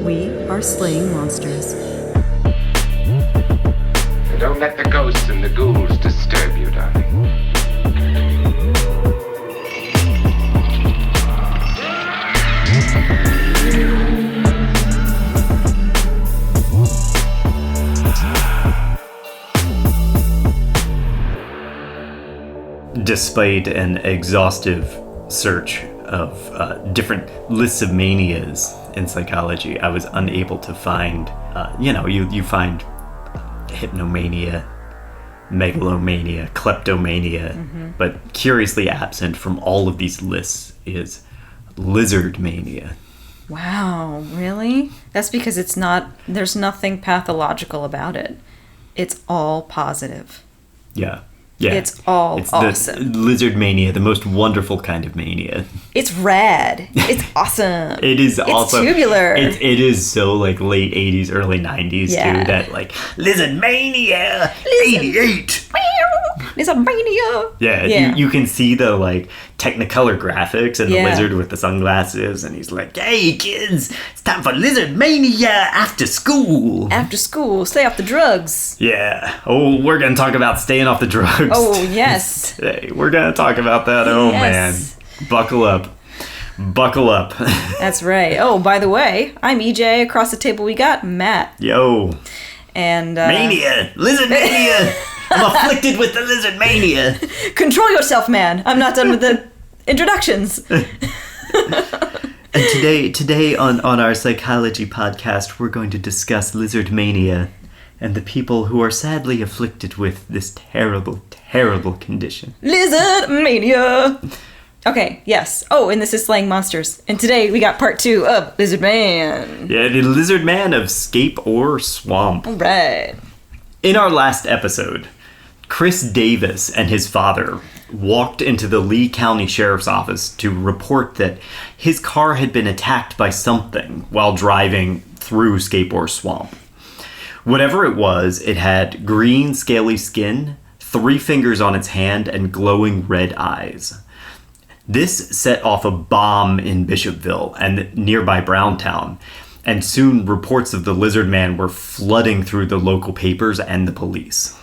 We are slaying monsters. Don't let the ghosts and the ghouls disturb you, darling. Despite an exhaustive search of different Lizardmanias in psychology, I was unable to find, you find hypnomania, megalomania, kleptomania, but curiously absent from all of these lists is Lizardmania. Wow, really? That's because there's nothing pathological about it. It's all positive. Yeah. It's all awesome. The Lizardmania, the most wonderful kind of mania. It's rad. It's awesome. It is also tubular. It is so like late 80s, early 90s too, that like Lizardmania 88. Lizardmania. Yeah. You can see the like Technicolor graphics and the lizard with the sunglasses, and he's like, "Hey kids, it's time for Lizardmania after school." After school, stay off the drugs. Yeah. Oh, we're gonna talk about staying off the drugs. Oh yes. Today. We're gonna talk about that. Oh man, buckle up. That's right. Oh, by the way, I'm EJ. Across the table we got Matt. Yo. And Mania, Lizardmania. I'm afflicted with the Lizardmania. Control yourself, man. I'm not done with the introductions. And today on our psychology podcast, we're going to discuss Lizardmania and the people who are sadly afflicted with this terrible, terrible condition. Lizardmania. Okay, yes. Oh, and this is Slaying Monsters. And today we got part 2 of Lizardman. Yeah, the Lizardman of Scape or Swamp. All right. In our last episode, Chris Davis and his father walked into the Lee County Sheriff's Office to report that his car had been attacked by something while driving through Scape or Swamp. Whatever it was, it had green, scaly skin, 3 fingers on its hand, and glowing red eyes. This set off a bomb in Bishopville and nearby Browntown, and soon reports of the Lizardman were flooding through the local papers and the police.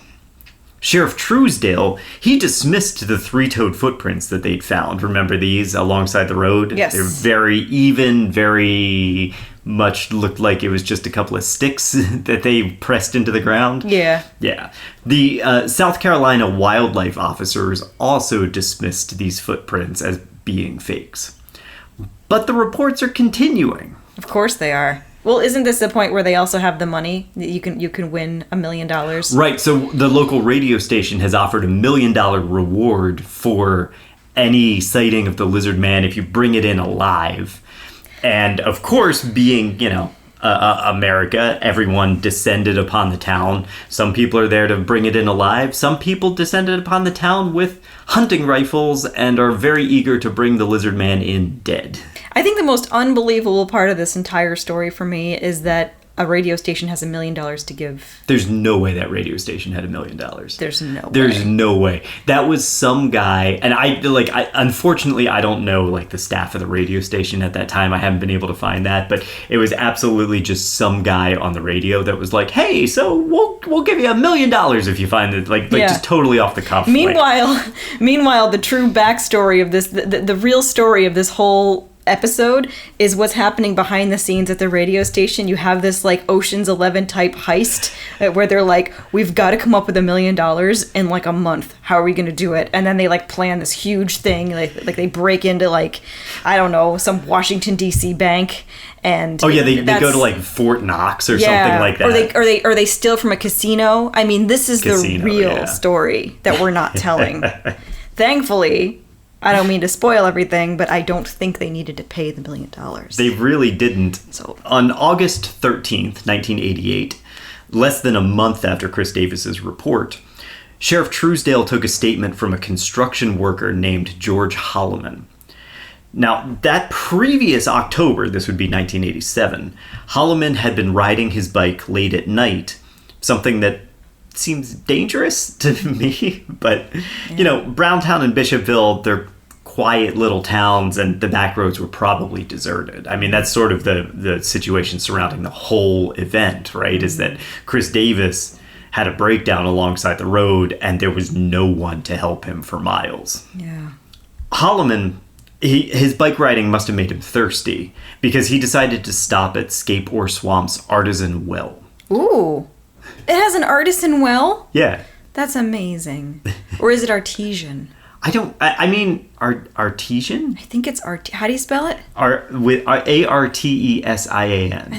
Sheriff Truesdale, he dismissed the 3-toed footprints that they'd found. Remember these alongside the road? Yes. They're very even, very much looked like it was just a couple of sticks that they pressed into the ground. Yeah. Yeah. The South Carolina wildlife officers also dismissed these footprints as being fakes. But the reports are continuing. Of course they are. Well, isn't this the point where they also have the money that you can win $1 million? Right. So the local radio station has offered $1 million reward for any sighting of the Lizardman if you bring it in alive. And of course, being, America, everyone descended upon the town. Some people are there to bring it in alive. Some people descended upon the town with hunting rifles and are very eager to bring the Lizardman in dead. I think the most unbelievable part of this entire story for me is that a radio station has $1 million to give. There's no way that radio station had $1 million. There's no way. That was some guy, and unfortunately I don't know the staff of the radio station at that time. I haven't been able to find that, but it was absolutely just some guy on the radio that was like, "Hey, so we'll give you $1 million if you find it," just totally off the cuff. Meanwhile, the true backstory of this, the real story of this whole episode is what's happening behind the scenes at the radio station. You have this Ocean's 11 type heist where they're like, "We've got to come up with $1 million in a month. How are we going to do it?" And then they plan this huge thing. They break into I don't know, some Washington D.C. bank. And they go to Fort Knox or something like that. Or they steal from a casino. I mean, this is the real story that we're not telling. Thankfully, I don't mean to spoil everything, but I don't think they needed to pay the $1 million. They really didn't. So, on August 13th, 1988, less than a month after Chris Davis's report, Sheriff Truesdale took a statement from a construction worker named George Holloman. Now, that previous October, this would be 1987, Holloman had been riding his bike late at night, something that seems dangerous to me, but, Browntown and Bishopville, they're quiet little towns, and the back roads were probably deserted. I mean, that's sort of the situation surrounding the whole event, right? Is that Chris Davis had a breakdown alongside the road, and there was no one to help him for miles. Yeah. Holloman, his bike riding must have made him thirsty, because he decided to stop at Scape or Swamp's artisan well. Ooh. It has an artisan well? Yeah. That's amazing. Or is it artesian? I mean, artesian? I think it's how do you spell it? Artesian. I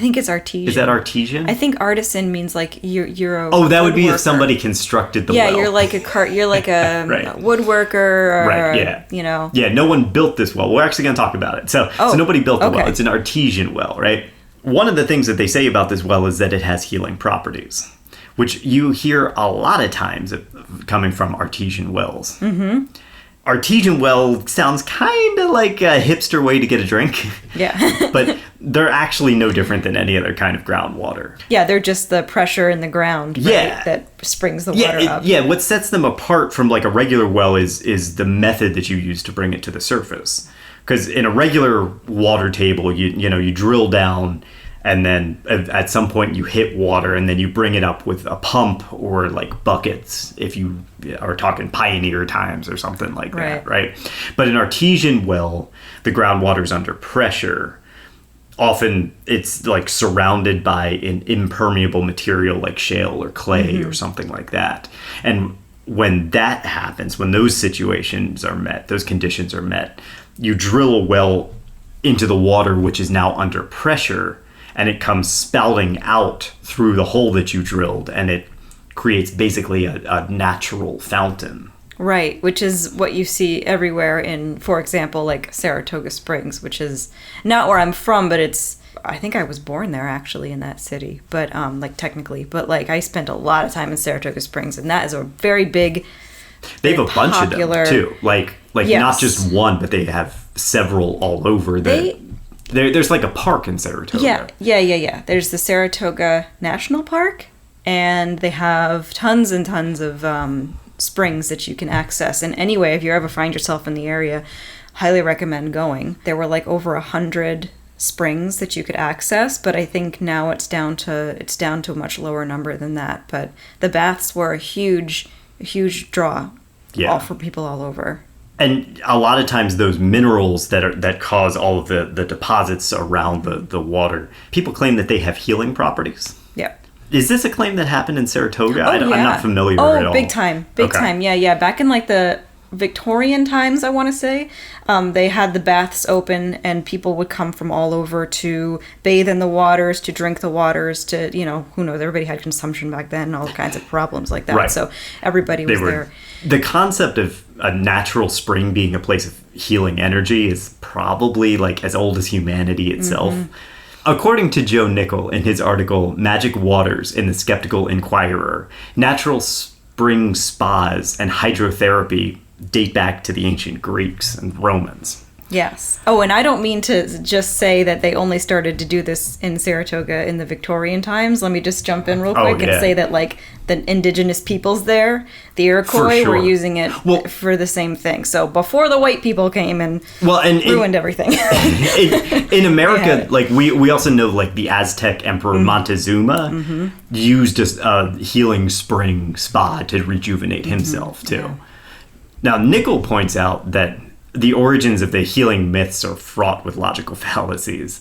think it's artesian. Is that artesian? I think artisan means like you're a Oh, that would be if woodworker. somebody constructed the well. Yeah, you're like a Right. woodworker or, Right, yeah. you know. Yeah, no one built this well. We're actually going to talk about it. So nobody built the well. okay. It's an artesian well, right? One of the things that they say about this well is that it has healing properties, which you hear a lot of times coming from artesian wells. Mm-hmm. Artesian well sounds kind of like a hipster way to get a drink. Yeah. But they're actually no different than any other kind of groundwater. Yeah, they're just the pressure in the ground, right, Yeah. that springs the water up. Yeah, what sets them apart from like a regular well is the method that you use to bring it to the surface. Because in a regular water table, you drill down, and then at some point you hit water, and then you bring it up with a pump or like buckets if you are talking pioneer times or something like that, right? But an artesian well, the groundwater's under pressure. Often it's like surrounded by an impermeable material like shale or clay or something like that. And when that happens, when those situations are met, those conditions are met, you drill a well into the water, which is now under pressure, and it comes spouting out through the hole that you drilled, and it creates basically a natural fountain. Right, which is what you see everywhere in, for example, like Saratoga Springs, which is not where I'm from, but I think I was born there actually in that city, but like technically, but like I spent a lot of time in Saratoga Springs, and that is a very big, they have a bunch popular, of them too, like yes. not just one, but they have several all over. There's like a park in Saratoga. Yeah. There's the Saratoga National Park, and they have tons and tons of springs that you can access. And anyway, if you ever find yourself in the area, highly recommend going. There were like over 100 springs that you could access, but I think now it's down to a much lower number than that. But the baths were a huge draw, all for people all over. And a lot of times those minerals that cause all of the deposits around the water, people claim that they have healing properties. Yeah. Is this a claim that happened in Saratoga? I'm not familiar at all. Oh, big time. Yeah. Back in like the Victorian times, I want to say, they had the baths open, and people would come from all over to bathe in the waters, to drink the waters, to, who knows, everybody had consumption back then, all kinds of problems like that. Right. So everybody was there. The concept of a natural spring being a place of healing energy is probably like as old as humanity itself. Mm-hmm. According to Joe Nickel in his article, Magic Waters in the Skeptical Inquirer, natural spring spas and hydrotherapy date back to the ancient Greeks and Romans. Yes. Oh, and I don't mean to just say that they only started to do this in Saratoga in the Victorian times. Let me just jump in real quick and say that, like, the indigenous peoples there, the Iroquois, were using it for the same thing. So before the white people came and ruined everything. in America, like, we also know, like, the Aztec Emperor Montezuma used a healing spring spa to rejuvenate himself, too. Yeah. Now, Nickel points out that the origins of the healing myths are fraught with logical fallacies.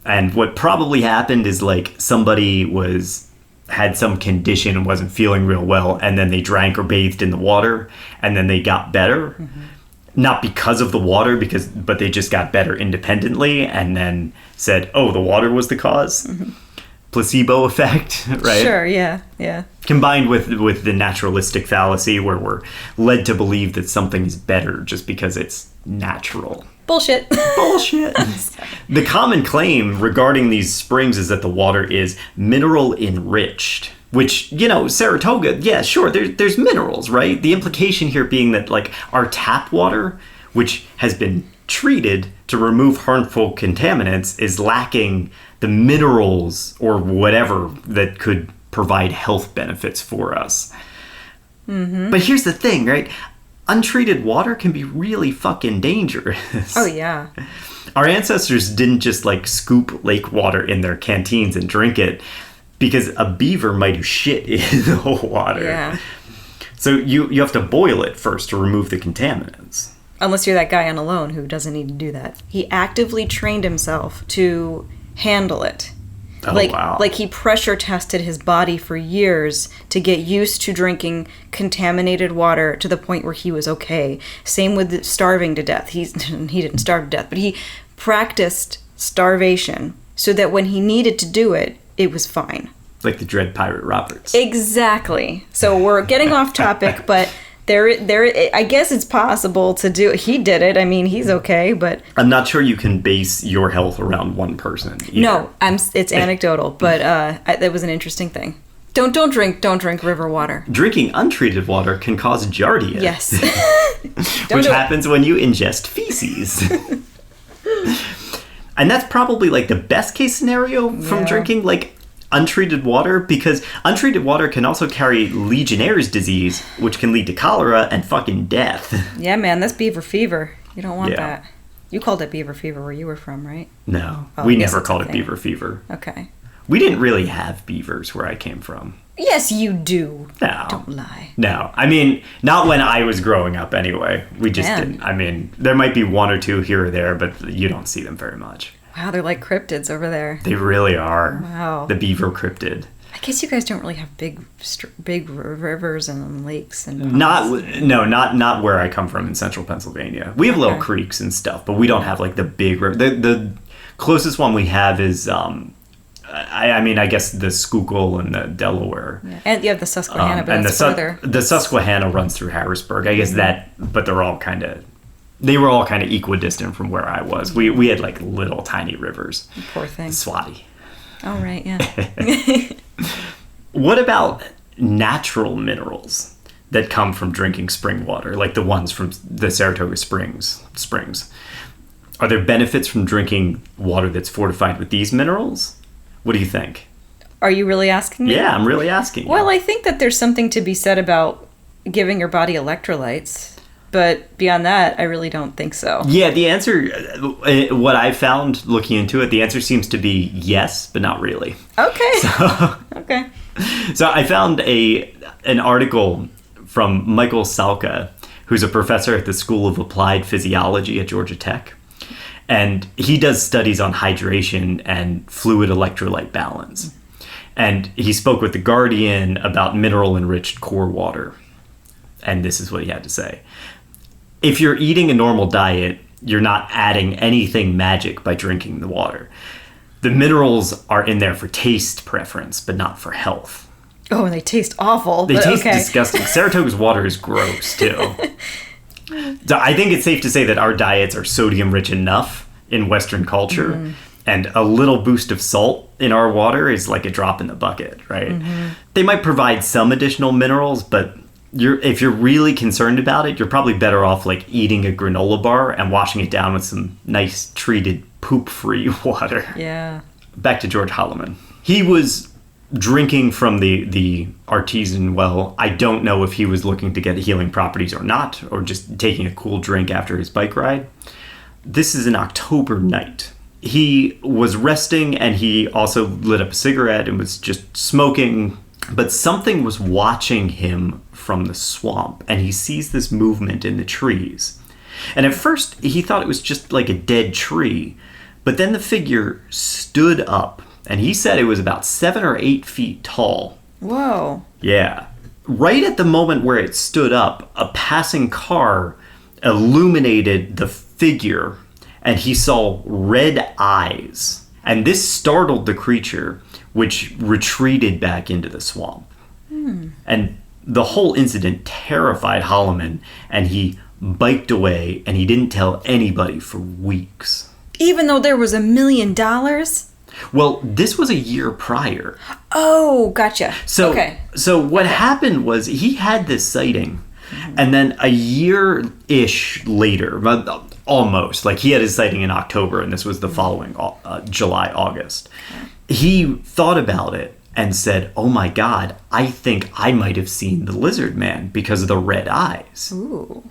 And what probably happened is, like, somebody had some condition and wasn't feeling real well, and then they drank or bathed in the water, and then they got better. Mm-hmm. Not because of the water, but they just got better independently, and then said, oh, the water was the cause. Mm-hmm. Placebo effect, right? Sure, yeah. Combined with the naturalistic fallacy, where we're led to believe that something is better just because it's natural. Bullshit. The common claim regarding these springs is that the water is mineral enriched, which, Saratoga, yeah, sure, there's minerals, right? The implication here being that, like, our tap water, which has been treated to remove harmful contaminants, is lacking the minerals or whatever that could provide health benefits for us. Mm-hmm. But here's the thing, right? untreated water can be really fucking dangerous. Oh, yeah. Our ancestors didn't just, like, scoop lake water in their canteens and drink it because a beaver might have shit in the water. Yeah. So you have to boil it first to remove the contaminants. Unless you're that guy on Alone who doesn't need to do that. He actively trained himself to handle it. Oh, wow. Like he pressure tested his body for years to get used to drinking contaminated water to the point where he was okay. Same with starving to death. He didn't starve to death, but he practiced starvation so that when he needed to do it, it was fine. Like the Dread Pirate Roberts. Exactly. So we're getting off topic, but there. I guess it's possible to do. He did it. I mean, he's okay, but I'm not sure you can base your health around one person either. no, it's anecdotal. But that was an interesting thing. Don't drink river water. Drinking untreated water can cause giardia. Yes. Which happens when you ingest feces. And that's probably like the best case scenario from drinking like untreated water, because untreated water can also carry Legionnaire's disease, which can lead to cholera and fucking death. Yeah, man, that's beaver fever. You don't want that. You called it beaver fever where you were from, right? No, Oh, we yes, never it's called it okay. beaver fever. Okay. We didn't really have beavers where I came from. Yes, you do. No. Don't lie. No, I mean, not when I was growing up anyway. We just Man. didn't. I mean, there might be one or two here or there, but you don't see them very much. Wow, they're like cryptids over there. They really are. Wow. The beaver cryptid. I guess you guys don't really have big rivers and lakes and Not where I come from in central Pennsylvania. We have little creeks and stuff, but we don't have like the big river. The closest one we have is I guess the Schuylkill and the Delaware. Yeah. And you have the Susquehanna, but and that's further. the Susquehanna runs through Harrisburg. I guess but they were all kind of equidistant from where I was. We had like little tiny rivers. Poor thing. Swati. Oh, right, yeah. What about natural minerals that come from drinking spring water, like the ones from the Saratoga Springs? Are there benefits from drinking water that's fortified with these minerals? What do you think? Are you really asking me? Yeah, I'm really asking. Well, I think that there's something to be said about giving your body electrolytes. But beyond that, I really don't think so. Yeah, the answer, what I found looking into it, the answer seems to be yes, but not really. Okay. Okay. So I found an article from Michael Salka, who's a professor at the School of Applied Physiology at Georgia Tech. And he does studies on hydration and fluid electrolyte balance. And he spoke with The Guardian about mineral-enriched core water. And this is what he had to say. If you're eating a normal diet, you're not adding anything magic by drinking the water. The minerals are in there for taste preference, but not for health. Oh, and they taste awful. They taste okay. disgusting. Saratoga's water is gross, too. So I think it's safe to say that our diets are sodium-rich enough in Western culture, and a little boost of salt in our water is like a drop in the bucket, right? They might provide some additional minerals, but if you're really concerned about it, you're probably better off like eating a granola bar and washing it down with some nice treated poop-free water. Yeah. Back to George Holloman. He was drinking from the artesian well. I don't know if he was looking to get healing properties or not, or just taking a cool drink after his bike ride. This is an October night. He was resting and he also lit up a cigarette and was just smoking, but something was watching him from the swamp, and he sees this movement in the trees. And at first, he thought it was just like a dead tree, but then the figure stood up, and he said it was about 7 or 8 feet tall. Whoa. Yeah. Right at the moment where it stood up, a passing car illuminated the figure, and he saw red eyes. And this startled the creature, which retreated back into the swamp. And the whole incident terrified Holloman, and he biked away, and he didn't tell anybody for weeks. Even though there was $1 million? Well, this was a year prior. Oh, gotcha. So, okay. So what happened was he had this sighting, and then a year-ish later, almost, like he had his sighting in October, and this was the following July, August. He thought about it and said, oh my God, I think I might have seen the Lizardman because of the red eyes. Ooh.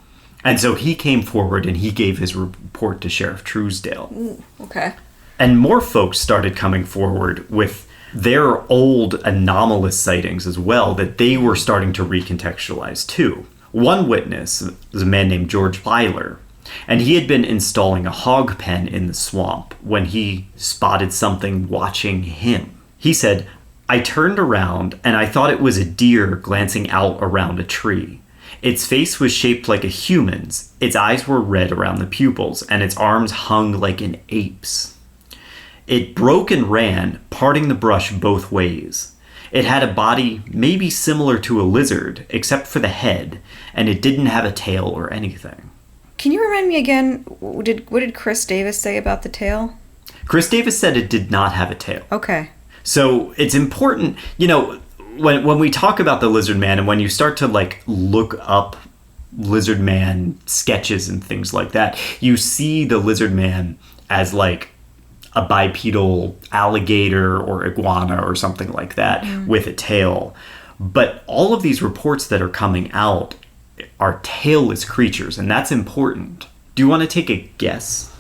And so he came forward and he gave his report to Sheriff Truesdale. Ooh, okay. And more folks started coming forward with their old anomalous sightings as well that they were starting to recontextualize too. One witness was a man named George Byler, and he had been installing a hog pen in the swamp when he spotted something watching him. He said, "I turned around and I thought it was a deer glancing out around a tree. Its face was shaped like a human's, its eyes were red around the pupils, and its arms hung like an ape's. It broke and ran, parting the brush both ways. It had a body maybe similar to a lizard, except for the head, and it didn't have a tail or anything." Can you remind me again, what did Chris Davis say about the tail? Chris Davis said it did not have a tail. Okay. So it's important, when we talk about the Lizardman and when you start to like look up Lizardman sketches and things like that, you see the Lizardman as like a bipedal alligator or iguana or something like that with a tail. But all of these reports that are coming out are tailless creatures, and that's important. Do you want to take a guess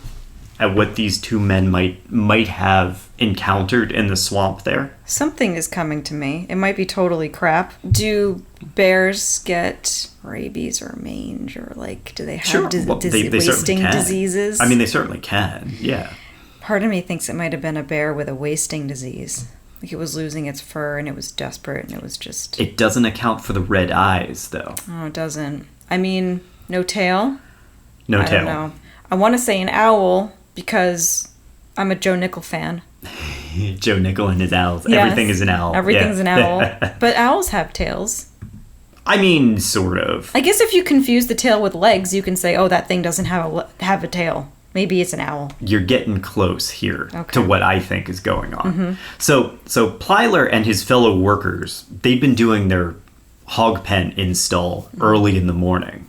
at what these two men might have encountered in the swamp there? Something is coming to me. It might be totally crap. Do bears get rabies or mange, or like, do they have They wasting certainly can. diseases? I mean, they certainly can, yeah. Part of me thinks it might have been a bear with a wasting disease. Like it was losing its fur and it was desperate and it was just... It doesn't account for the red eyes, though. Oh, it doesn't. I mean, no tail? No I tail. don't know. I want to say an owl because I'm a Joe Nickel fan. Joe Nickel and his owls. Yes. Everything is an owl. Everything's Yeah. an owl. But owls have tails. I mean, sort of. I guess if you confuse the tail with legs, you can say, oh, that thing doesn't have a tail. Maybe it's an owl. You're getting close here Okay. to what I think is going on. Mm-hmm. So Plyler and his fellow workers, they'd been doing their hog pen install early in the morning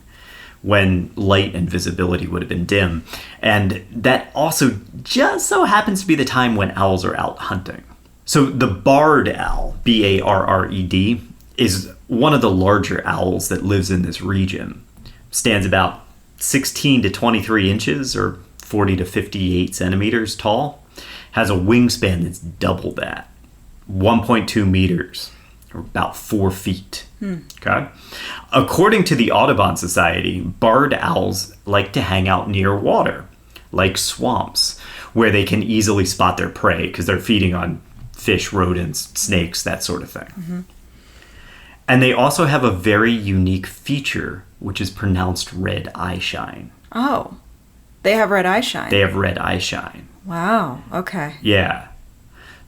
when light and visibility would have been dim. And that also just so happens to be the time when owls are out hunting. So the barred owl, B-A-R-R-E-D, is one of the larger owls that lives in this region. Stands about 16 to 23 inches or 40 to 58 centimeters tall. Has a wingspan that's double that. 1.2 meters, or about 4 feet. Okay? According to the Audubon Society, barred owls like to hang out near water, like swamps, where they can easily spot their prey because they're feeding on fish, rodents, snakes, that sort of thing. Mm-hmm. And they also have a very unique feature, which is pronounced red eye shine. Oh. They have red eye shine. They have red eye shine. Wow. Okay. Yeah.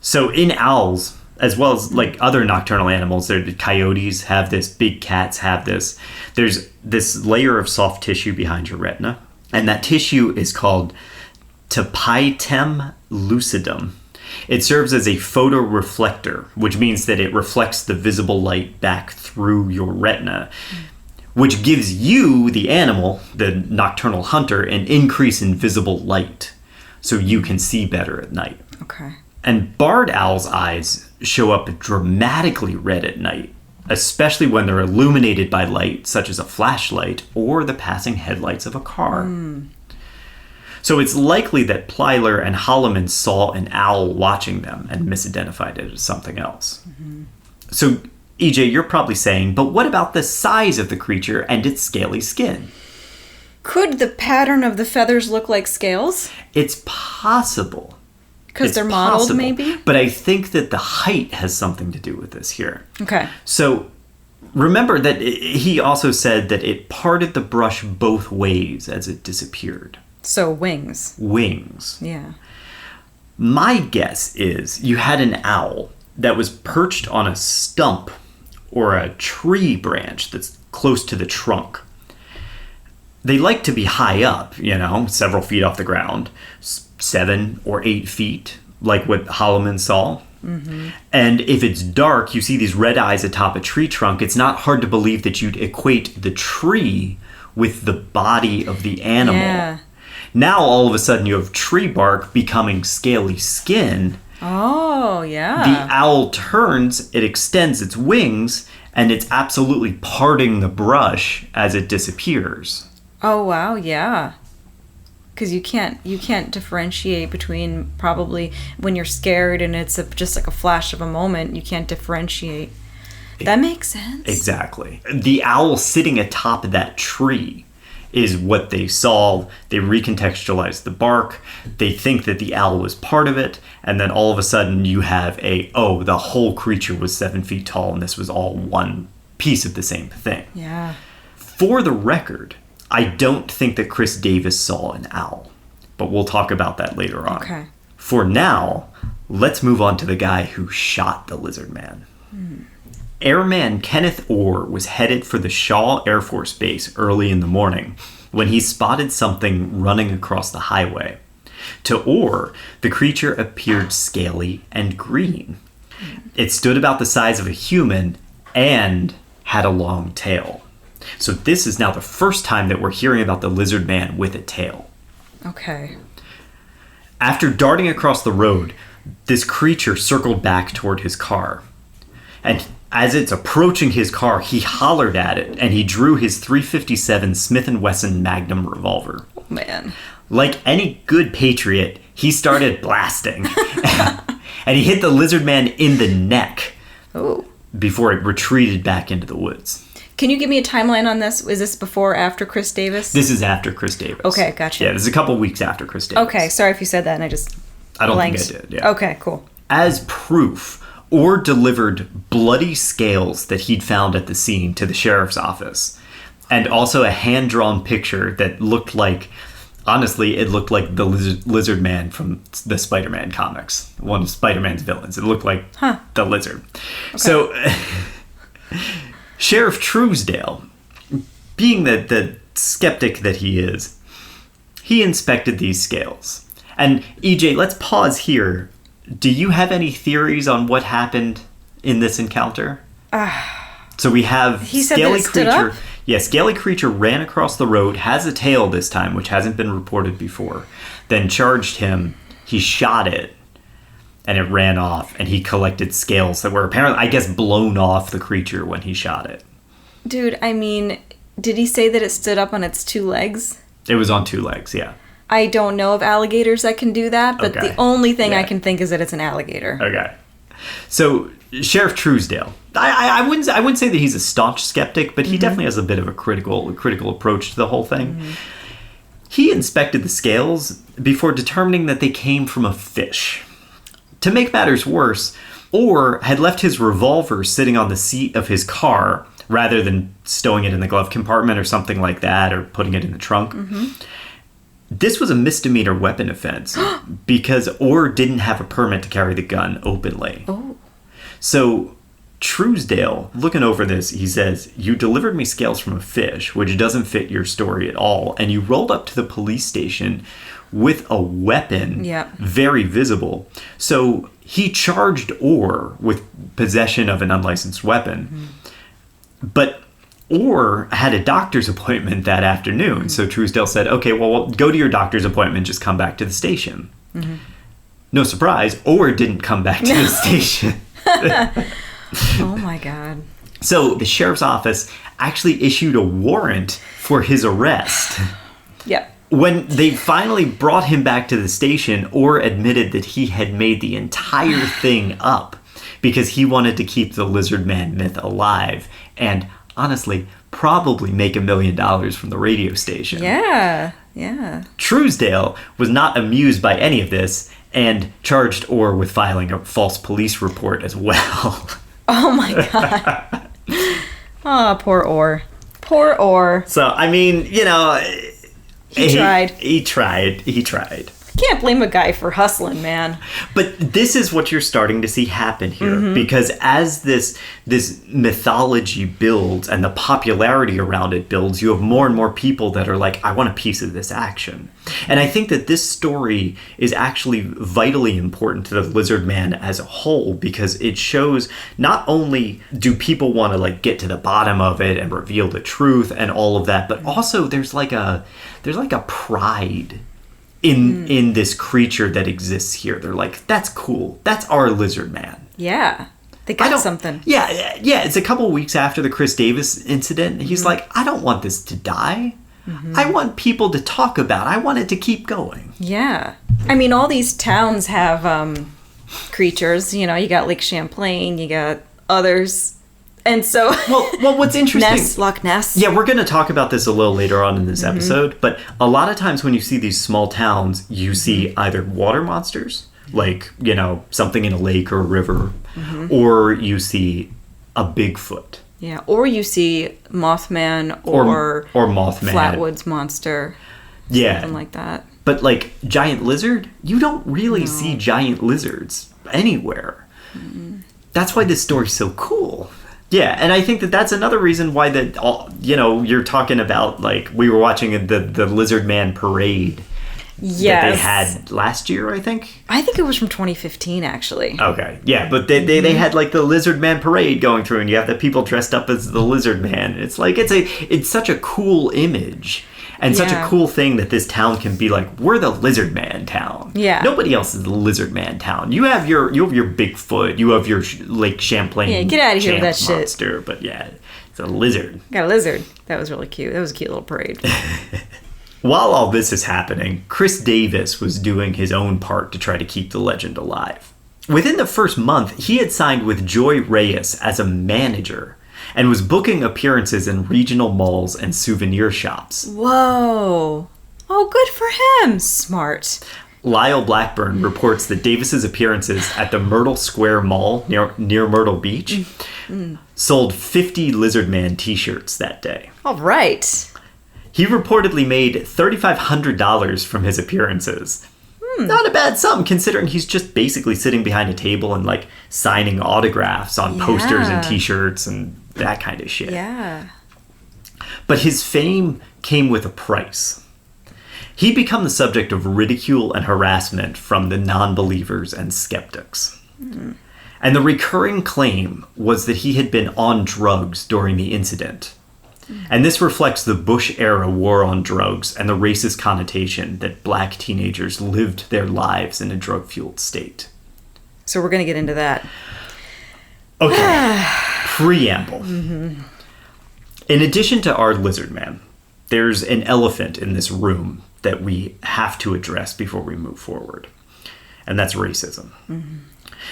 So in owls, as well as like other nocturnal animals, the coyotes have this, big cats have this. There's this layer of soft tissue behind your retina, and that tissue is called tapetum lucidum. It serves as a photoreflector, which means that it reflects the visible light back through your retina, which gives you, the animal, the nocturnal hunter, an increase in visible light, so you can see better at night. Okay. And barred owls' eyes show up dramatically red at night, especially when they're illuminated by light such as a flashlight or the passing headlights of a car. So it's likely that Plyler and Holloman saw an owl watching them and misidentified it as something else. So, EJ, you're probably saying, but what about the size of the creature and its scaly skin? Could the pattern of the feathers look like scales? It's possible. Because It's they're modeled, possible. maybe? But I think that the height has something to do with this here. Okay. So remember that he also said that it parted the brush both ways as it disappeared. So wings. Wings. Yeah. My guess is you had an owl that was perched on a stump or a tree branch that's close to the trunk. They like to be high up, several feet off the ground, 7 or 8 feet, like what Holloman saw. Mm-hmm. And if it's dark, you see these red eyes atop a tree trunk, it's not hard to believe that you'd equate the tree with the body of the animal. Yeah. Now, all of a sudden, you have tree bark becoming scaly skin. Oh, yeah. The owl turns, it extends its wings, and it's absolutely parting the brush as it disappears. Oh, wow, yeah. Because you can't differentiate between probably when you're scared and it's just like a flash of a moment. You can't differentiate. That makes sense. Exactly. The owl sitting atop of that tree is what they saw. They recontextualized the bark. They think that the owl was part of it. And then all of a sudden you have the whole creature was 7 feet tall and this was all one piece of the same thing. Yeah. For the record, I don't think that Chris Davis saw an owl, but we'll talk about that later on. Okay. For now, let's move on to the guy who shot the Lizardman. Airman Kenneth Orr was headed for the Shaw Air Force Base early in the morning when he spotted something running across the highway. To Orr, the creature appeared scaly and green. It stood about the size of a human and had a long tail. So this is now the first time that we're hearing about the Lizardman with a tail. Okay. After darting across the road, this creature circled back toward his car. And as it's approaching his car, he hollered at it, and he drew his .357 Smith & Wesson Magnum revolver. Oh, man. Like any good patriot, he started blasting. And he hit the Lizardman in the neck before it retreated back into the woods. Can you give me a timeline on this? Is this before or after Chris Davis? This is after Chris Davis. Okay, gotcha. Yeah, this is a couple weeks after Chris Davis. Okay, sorry if you said that and I don't blanked. think I did, yeah. Okay, cool. As proof, Orr delivered bloody scales that he'd found at the scene to the sheriff's office, and also a hand-drawn picture that looked like, honestly, it looked like the Lizardman from the Spider-Man comics, one of Spider-Man's villains. It looked like the lizard. Okay. So, Sheriff Truesdale, being the skeptic that he is, he inspected these scales. And EJ, let's pause here. Do you have any theories on what happened in this encounter? So we have scaly creature. Yeah, scaly creature ran across the road, has a tail this time, which hasn't been reported before. Then charged him. He shot it, and it ran off. And he collected scales that were apparently, I guess, blown off the creature when he shot it. Dude, I mean, did he say that it stood up on its 2 legs? It was on 2 legs, yeah. I don't know of alligators that can do that, but Okay. the only thing I can think is that it's an alligator. Okay. So, Sheriff Truesdale, I wouldn't say that he's a staunch skeptic, but he definitely has a bit of a critical approach to the whole thing. Mm-hmm. He inspected the scales before determining that they came from a fish. To make matters worse, Orr had left his revolver sitting on the seat of his car rather than stowing it in the glove compartment or something like that, or putting it in the trunk. Mm-hmm. This was a misdemeanor weapon offense because Orr didn't have a permit to carry the gun openly. Oh. So Truesdale, looking over this, he says, "You delivered me scales from a fish, which doesn't fit your story at all, and you rolled up to the police station with a weapon, very visible." So he charged Orr with possession of an unlicensed weapon. Mm-hmm. But Orr had a doctor's appointment that afternoon. Mm-hmm. So Truesdale said, "Okay, well, go to your doctor's appointment. Just come back to the station." Mm-hmm. No surprise, Orr didn't come back to the station. Oh, my God. So the sheriff's office actually issued a warrant for his arrest. Yep. When they finally brought him back to the station, Orr admitted that he had made the entire thing up because he wanted to keep the Lizardman myth alive and, honestly, probably make $1 million from the radio station. Yeah. Truesdale was not amused by any of this and charged Orr with filing a false police report as well. Oh, my God. Oh, poor Orr. Poor Orr. So, I mean, you know... He tried. He tried. Can't blame a guy for hustling, man. But this is what you're starting to see happen here, because as this mythology builds and the popularity around it builds, you have more and more people that are like, I want a piece of this action. And I think that this story is actually vitally important to the Lizardman as a whole, because it shows not only do people want to like get to the bottom of it and reveal the truth and all of that, but also there's like a pride in this creature that exists here. They're like, that's cool. That's our Lizardman. Yeah. They got something. Yeah. It's a couple weeks after the Chris Davis incident. He's like, I don't want this to die. I want people to talk about. I want it to keep going. Yeah. I mean, all these towns have creatures. You know, you got Lake Champlain, you got others. And so... Well, what's interesting... Loch Ness. Yeah, we're going to talk about this a little later on in this episode, but a lot of times when you see these small towns, you see either water monsters, like, you know, something in a lake or a river, or you see a Bigfoot. Yeah, or you see Mothman or Mothman. Flatwoods Monster. Yeah. Something like that. But, like, giant lizard, you don't really see giant lizards anywhere. That's why this story's so cool. Yeah, and I think that's another reason why you're talking about, like, we were watching the Lizardman parade that they had last year, I think. I think it was from 2015, actually. Okay, yeah, but they had, like, the Lizardman parade going through, and you have the people dressed up as the Lizardman. It's like, it's such a cool image. And such a cool thing that this town can be like, we're the Lizardman town. Yeah. Nobody else is the Lizardman town. You have your Bigfoot. You have your Lake Champlain. Yeah, get out of here with that monster, shit. But yeah, it's a lizard. Got a lizard. That was really cute. That was a cute little parade. While all this is happening, Chris Davis was doing his own part to try to keep the legend alive. Within the first month, he had signed with Joy Reyes as a manager and was booking appearances in regional malls and souvenir shops. Whoa. Oh, good for him. Smart. Lyle Blackburn reports that Davis's appearances at the Myrtle Square Mall near Myrtle Beach sold 50 Lizardman t-shirts that day. All right. He reportedly made $3,500 from his appearances. Not a bad sum, considering he's just basically sitting behind a table and, like, signing autographs on posters and t-shirts and that kind of shit. Yeah. But his fame came with a price. He'd become the subject of ridicule and harassment from the non-believers and skeptics. And the recurring claim was that he had been on drugs during the incident. And this reflects the Bush-era war on drugs and the racist connotation that black teenagers lived their lives in a drug-fueled state. So we're going to get into that. Okay. Preamble. In addition to our Lizardman, there's an elephant in this room that we have to address before we move forward. And that's racism.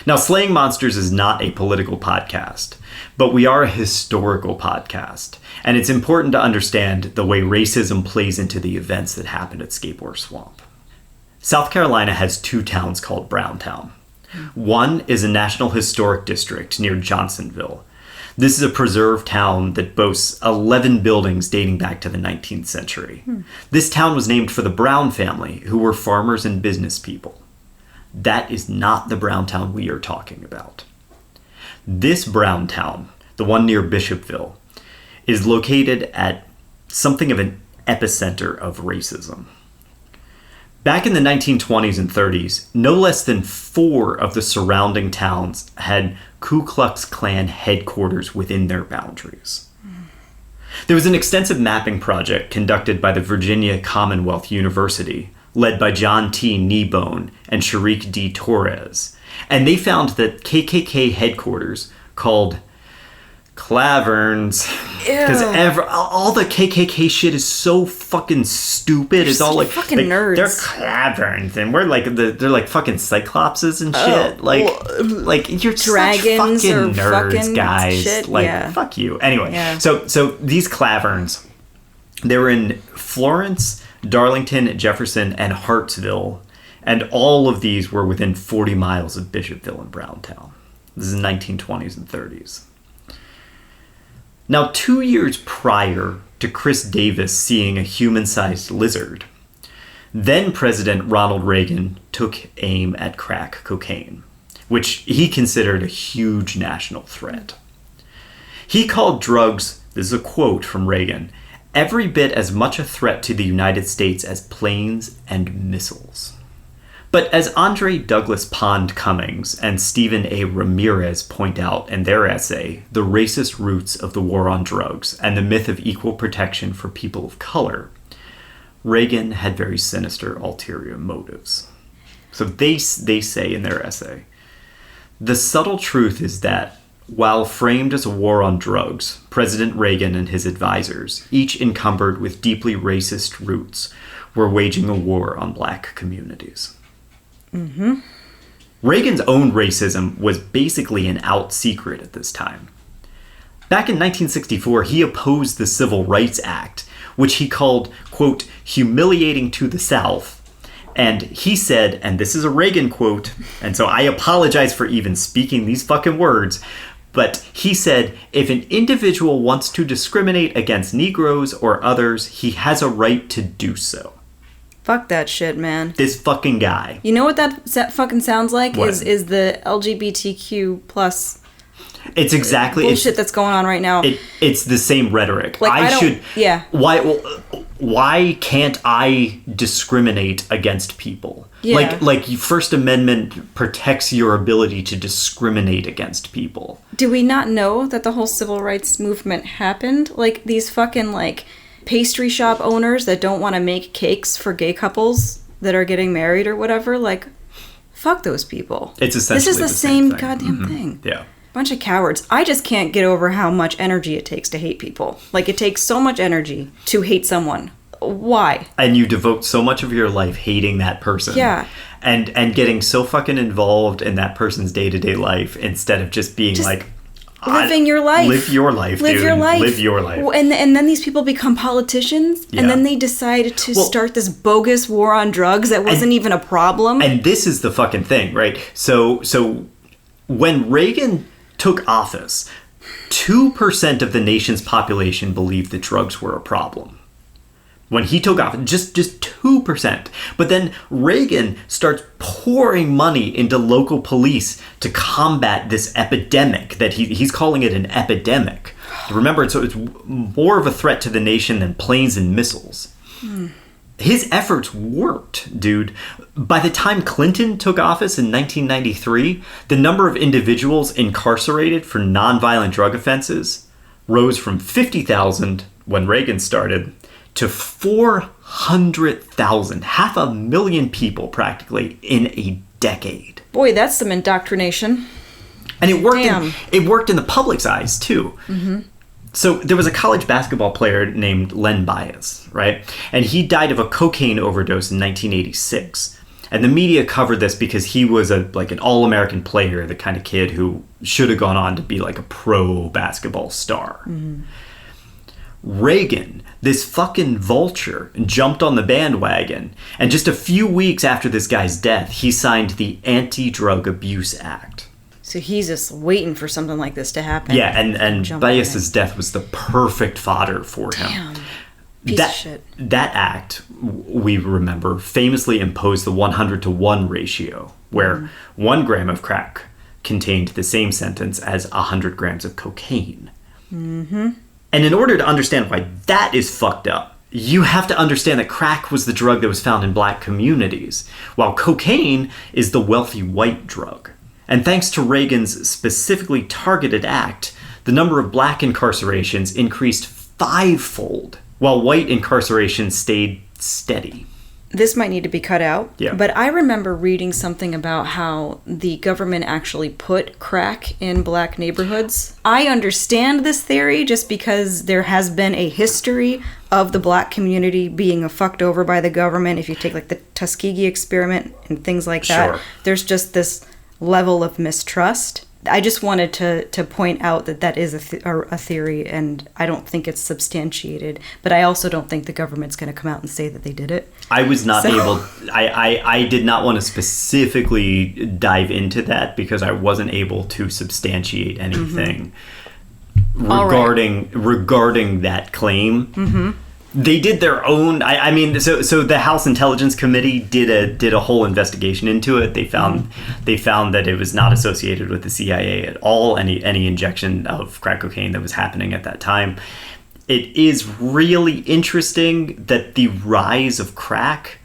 Now, Slaying Monsters is not a political podcast, but we are a historical podcast. And it's important to understand the way racism plays into the events that happened at Scape Swamp. South Carolina has two towns called Browntown. One is a National Historic District near Johnsonville. This is a preserved town that boasts 11 buildings dating back to the 19th century. This town was named for the Brown family, who were farmers and business people. That is not the Browntown we are talking about. This Browntown, the one near Bishopville, is located at something of an epicenter of racism. Back in the 1920s and 30s, no less than 4 of the surrounding towns had Ku Klux Klan headquarters within their boundaries. There was an extensive mapping project conducted by the Virginia Commonwealth University, led by John T. Kneebone and Sharik D. Torres, and they found that KKK headquarters called Claverns, because all the KKK shit is so fucking stupid. It's all like fucking nerds. They're Claverns, and we're like they're like fucking cyclopses and shit. Like you're dragons such fucking or nerds, fucking guys. Shit. Like fuck you. Anyway, so these Claverns, they were in Florence, Darlington, Jefferson, and Hartsville, and all of these were within 40 miles of Bishopville and Browntown. This is the 1920s and 30s. Now, 2 years prior to Chris Davis seeing a human-sized lizard, then President Ronald Reagan took aim at crack cocaine, which he considered a huge national threat. He called drugs, this is a quote from Reagan, every bit as much a threat to the United States as planes and missiles. But as Andre Douglas Pond Cummings and Stephen A. Ramirez point out in their essay, The Racist Roots of the War on Drugs and the Myth of Equal Protection for People of Color, Reagan had very sinister ulterior motives. So they say in their essay, the subtle truth is that While framed as a war on drugs, President Reagan and his advisors, each encumbered with deeply racist roots, were waging a war on black communities. Mm-hmm. Reagan's own racism was basically an out secret at this time. Back in 1964, he opposed the Civil Rights Act, which he called, quote, humiliating to the South. And he said, and this is a Reagan quote, and so I apologize for even speaking these fucking words, but he said, if an individual wants to discriminate against Negroes or others, he has a right to do so. Fuck that shit, man. This fucking guy. You know what that fucking sounds like? What? Is the LGBTQ plus It's exactly bullshit that's going on right now. It's the same rhetoric. Like, yeah. Why can't I discriminate against people? Yeah. Like First Amendment protects your ability to discriminate against people. Do we not know that the whole civil rights movement happened? Like, these fucking, like, pastry shop owners that don't want to make cakes for gay couples that are getting married or whatever, like, fuck those people. It's essentially this is the same thing. goddamn thing. Yeah. Bunch of cowards. I just can't get over how much energy it takes to hate people. Like, it takes so much energy to hate someone. Why? And you devote so much of your life hating that person. Yeah. And getting so fucking involved in that person's day-to-day life instead of just being like, living your life. Live your life, Live dude. your life. Live your life. And then these people become politicians, Yeah. and then they decide to start this bogus war on drugs that wasn't even a problem. And this is the fucking thing, right? So when Reagan took office, 2% of the nation's population believed that drugs were a problem. When he took office, just 2%. But then Reagan starts pouring money into local police to combat this epidemic that he's calling it an epidemic. Remember, it's more of a threat to the nation than planes and missiles. His efforts worked, dude. By the time Clinton took office in 1993, the number of individuals incarcerated for nonviolent drug offenses rose from 50,000 when Reagan started to 400,000, 500,000 people practically in a decade. Boy, that's some indoctrination. And it worked. Damn. It worked in the public's eyes too. Mm-hmm. So there was a college basketball player named Len Bias, right? And he died of a cocaine overdose in 1986. And the media covered this because he was an all-American player, the kind of kid who should have gone on to be like a pro basketball star. Mm-hmm. Reagan, this fucking vulture, jumped on the bandwagon. And just a few weeks after this guy's death, he signed the Anti-Drug Abuse Act. So he's just waiting for something like this to happen. Yeah, and Bias's death was the perfect fodder for him. Damn. Piece of shit. That act, we remember, famously imposed the 100-to-1 ratio, where 1 gram of crack contained the same sentence as 100 grams of cocaine. Mm-hmm. And in order to understand why that is fucked up, you have to understand that crack was the drug that was found in black communities, while cocaine is the wealthy white drug. And thanks to Reagan's specifically targeted act, the number of black incarcerations increased 5-fold, while white incarceration stayed steady. This might need to be cut out, yeah. But I remember reading something about how the government actually put crack in black neighborhoods. I understand this theory just because there has been a history of the black community being fucked over by the government. If you take like the Tuskegee experiment and things like that, there's just this level of mistrust. I just wanted to point out that is a theory, and I don't think it's substantiated. But I also don't think the government's going to come out and say that they did it. I was not able. I did not want to specifically dive into that because I wasn't able to substantiate anything regarding that claim. Mm-hmm. They did their own. I mean, so the House Intelligence Committee did a whole investigation into it. They found that it was not associated with the CIA at all. Any injection of crack cocaine that was happening at that time. It is really interesting that the rise of crack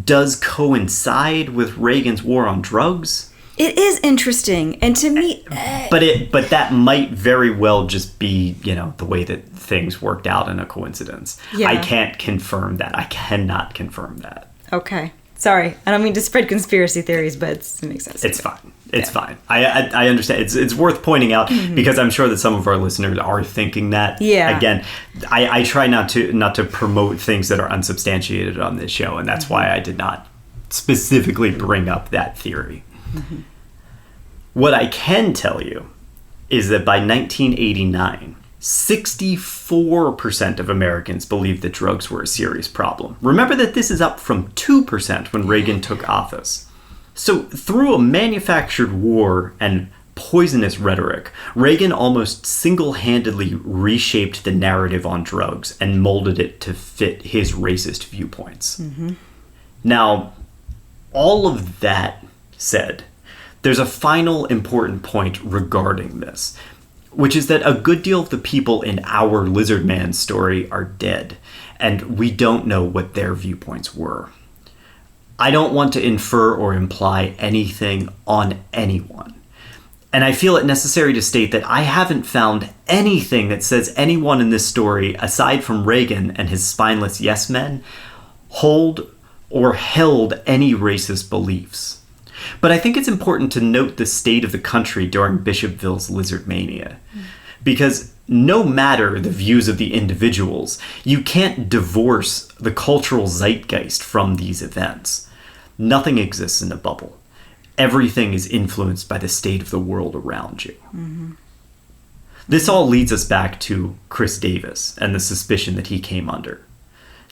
does coincide with Reagan's war on drugs. It is interesting, and to me, but that might very well just be, the way that things worked out in a coincidence. Yeah. I can't confirm that. I cannot confirm that. Okay. Sorry, I don't mean to spread conspiracy theories, but it makes sense. It's fine. It's fine. I understand. It's worth pointing out because I'm sure that some of our listeners are thinking that. Yeah. Again, I try not to promote things that are unsubstantiated on this show, and that's why I did not specifically bring up that theory. What I can tell you is that by 1989, 64% of Americans believed that drugs were a serious problem. Remember that this is up from 2% when Reagan took office. So through a manufactured war and poisonous rhetoric, Reagan almost single-handedly reshaped the narrative on drugs and molded it to fit his racist viewpoints. Now, all of that said, there's a final important point regarding this, which is that a good deal of the people in our Lizardman story are dead, and we don't know what their viewpoints were. I don't want to infer or imply anything on anyone. And I feel it necessary to state that I haven't found anything that says anyone in this story, aside from Reagan and his spineless yes men, hold or held any racist beliefs. But I think it's important to note the state of the country during Bishopville's Lizardmania. Because no matter the views of the individuals, you can't divorce the cultural zeitgeist from these events. Nothing exists in a bubble. Everything is influenced by the state of the world around you. This all leads us back to Chris Davis and the suspicion that he came under.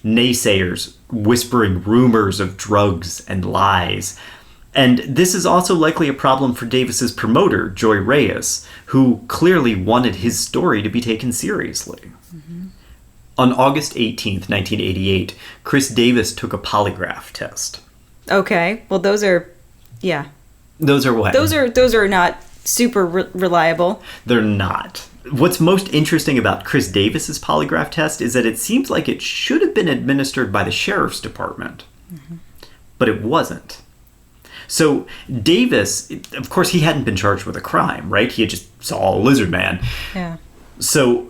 Naysayers whispering rumors of drugs and lies. And this is also likely a problem for Davis's promoter, Joy Reyes, who clearly wanted his story to be taken seriously. On August 18th, 1988, Chris Davis took a polygraph test. Okay, well those are, yeah. Those are what? Those are not super reliable. They're not. What's most interesting about Chris Davis's polygraph test is that it seems like it should have been administered by the sheriff's department. But it wasn't. So Davis, of course, he hadn't been charged with a crime, right? He had just saw a lizard man. Yeah. So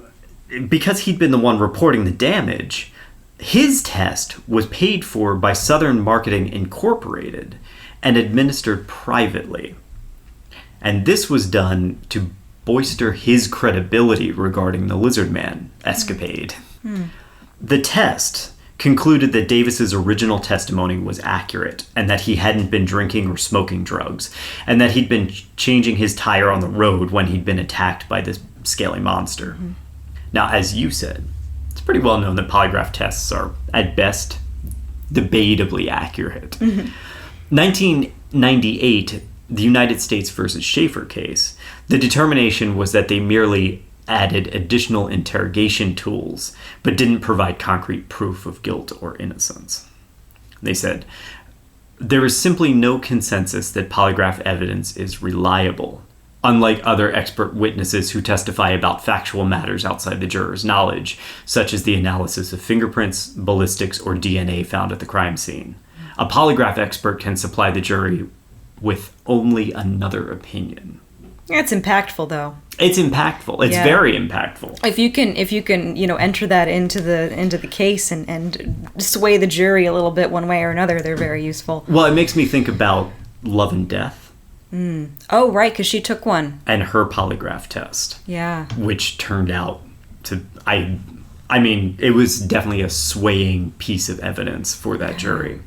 because he'd been the one reporting the damage, his test was paid for by Southern Marketing Incorporated and administered privately. And this was done to bolster his credibility regarding the Lizardman escapade. The test concluded that Davis's original testimony was accurate and that he hadn't been drinking or smoking drugs, and that he'd been changing his tire on the road when he'd been attacked by this scaly monster. Now, as you said, it's pretty well known that polygraph tests are, at best, debatably accurate. 1998, the United States versus Schaefer case, the determination was that they merely added additional interrogation tools, but didn't provide concrete proof of guilt or innocence. They said, there is simply no consensus that polygraph evidence is reliable, unlike other expert witnesses who testify about factual matters outside the juror's knowledge, such as the analysis of fingerprints, ballistics, or DNA found at the crime scene. A polygraph expert can supply the jury with only another opinion. It's impactful, though. It's impactful. It's very impactful. If you can, enter that into the case and sway the jury a little bit one way or another, they're very useful. Well, it makes me think about Love and Death. Oh, right, because she took one. And her polygraph test. Yeah. Which turned out to, I mean, it was definitely a swaying piece of evidence for that jury.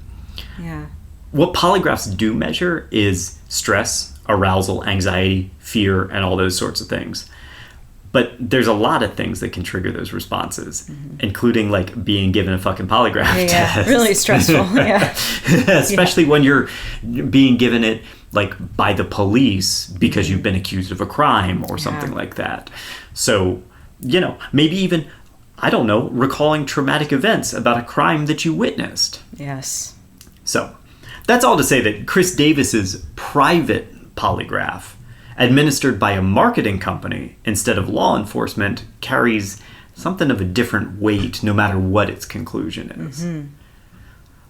Yeah. What polygraphs do measure is stress, arousal, anxiety, fear, and all those sorts of things. But there's a lot of things that can trigger those responses, including like being given a fucking polygraph test. Yeah, really stressful. Yeah. Especially when you're being given it like by the police because you've been accused of a crime or something like that. So, maybe even, I don't know, recalling traumatic events about a crime that you witnessed. Yes. So, that's all to say that Chris Davis's private polygraph, administered by a marketing company instead of law enforcement, carries something of a different weight no matter what its conclusion is.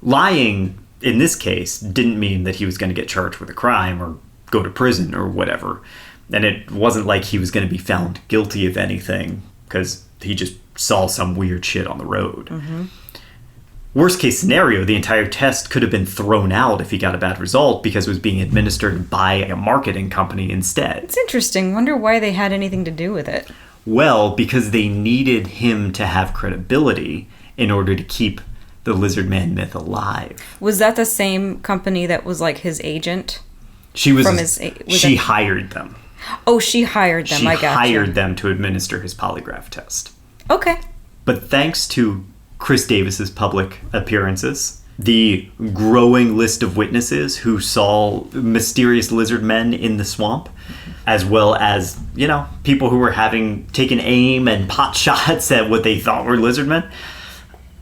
Lying, in this case, didn't mean that he was going to get charged with a crime or go to prison or whatever. And it wasn't like he was going to be found guilty of anything because he just saw some weird shit on the road. Worst case scenario, the entire test could have been thrown out if he got a bad result because it was being administered by a marketing company instead. It's interesting. Wonder why they had anything to do with it. Well, because they needed him to have credibility in order to keep the Lizardman myth alive. Was that the same company that was like his agent? She was. She hired them. Oh, she hired them. I got you. She hired them to administer his polygraph test. Okay. But thanks to Chris Davis's public appearances, the growing list of witnesses who saw mysterious lizard men in the swamp, as well as, people who were having taken aim and pot shots at what they thought were lizard men,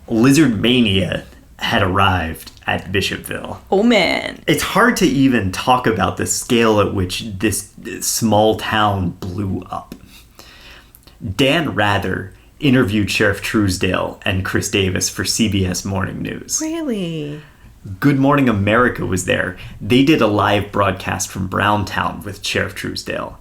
Lizardmania had arrived at Bishopville. Oh, man. It's hard to even talk about the scale at which this small town blew up. Dan Rather interviewed Sheriff Truesdale and Chris Davis for CBS Morning News. Really? Good Morning America was there. They did a live broadcast from Browntown with Sheriff Truesdale.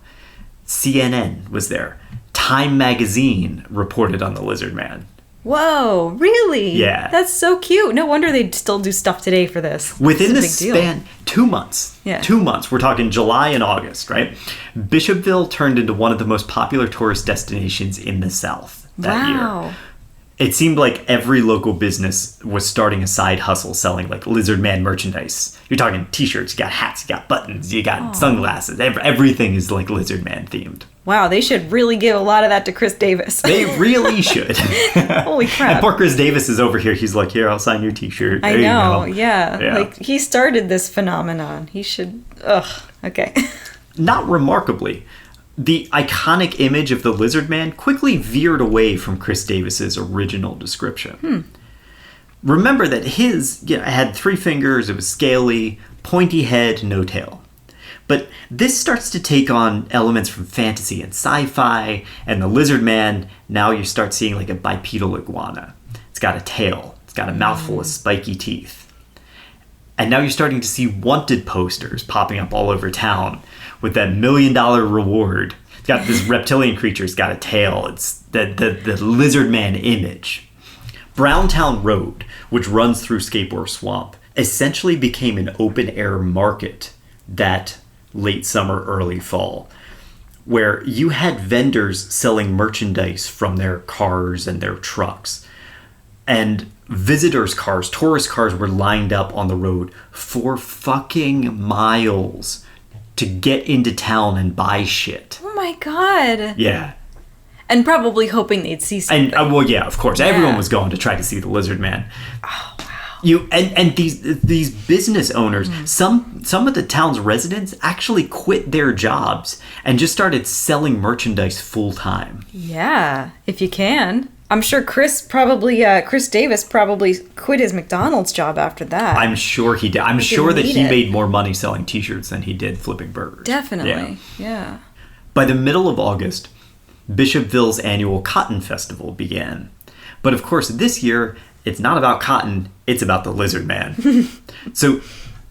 CNN was there. Time Magazine reported on the Lizardman. Whoa, really? Yeah. That's so cute. No wonder they still do stuff today for this. Within the span, 2 months. Yeah. 2 months. We're talking July and August, right? Bishopville turned into one of the most popular tourist destinations in the South that year. It seemed like every local business was starting a side hustle selling like Lizardman merchandise. You're talking t-shirts, you got hats, you got buttons, you got sunglasses. Everything is like Lizardman themed. Wow, they should really give a lot of that to Chris Davis. They really should. Holy crap. And poor Chris Davis is over here. He's like, here, I'll sign your t-shirt. I There know, you go. yeah. Like, he started this phenomenon. He should... Ugh, okay. Not remarkably, the iconic image of the Lizardman quickly veered away from Chris Davis's original description. Remember that his had 3 fingers, it was scaly, pointy head, no tail. But this starts to take on elements from fantasy and sci-fi, and the Lizardman, now you start seeing like a bipedal iguana. It's got a tail, it's got a mouthful of spiky teeth. And now you're starting to see wanted posters popping up all over town with that $1 million reward. It's got this reptilian creature, it's got a tail, it's the Lizardman image. Browntown Road, which runs through Scape Swamp, essentially became an open-air market that late summer, early fall, where you had vendors selling merchandise from their cars and their trucks. And visitors' cars, tourist cars were lined up on the road for fucking miles to get into town and buy shit. Oh my god. Yeah. And probably hoping they'd see something. And well, yeah, of course. Yeah. Everyone was going to try to see the Lizardman. Oh wow. And these business owners, some of the town's residents actually quit their jobs and just started selling merchandise full time. Yeah, if you can. I'm sure Chris Davis probably quit his McDonald's job after that. I'm sure he did. I'm sure that he made more money selling t-shirts than he did flipping burgers. Definitely. Yeah. By the middle of August, Bishopville's annual Cotton Festival began. But of course, this year, it's not about cotton, it's about the Lizardman. So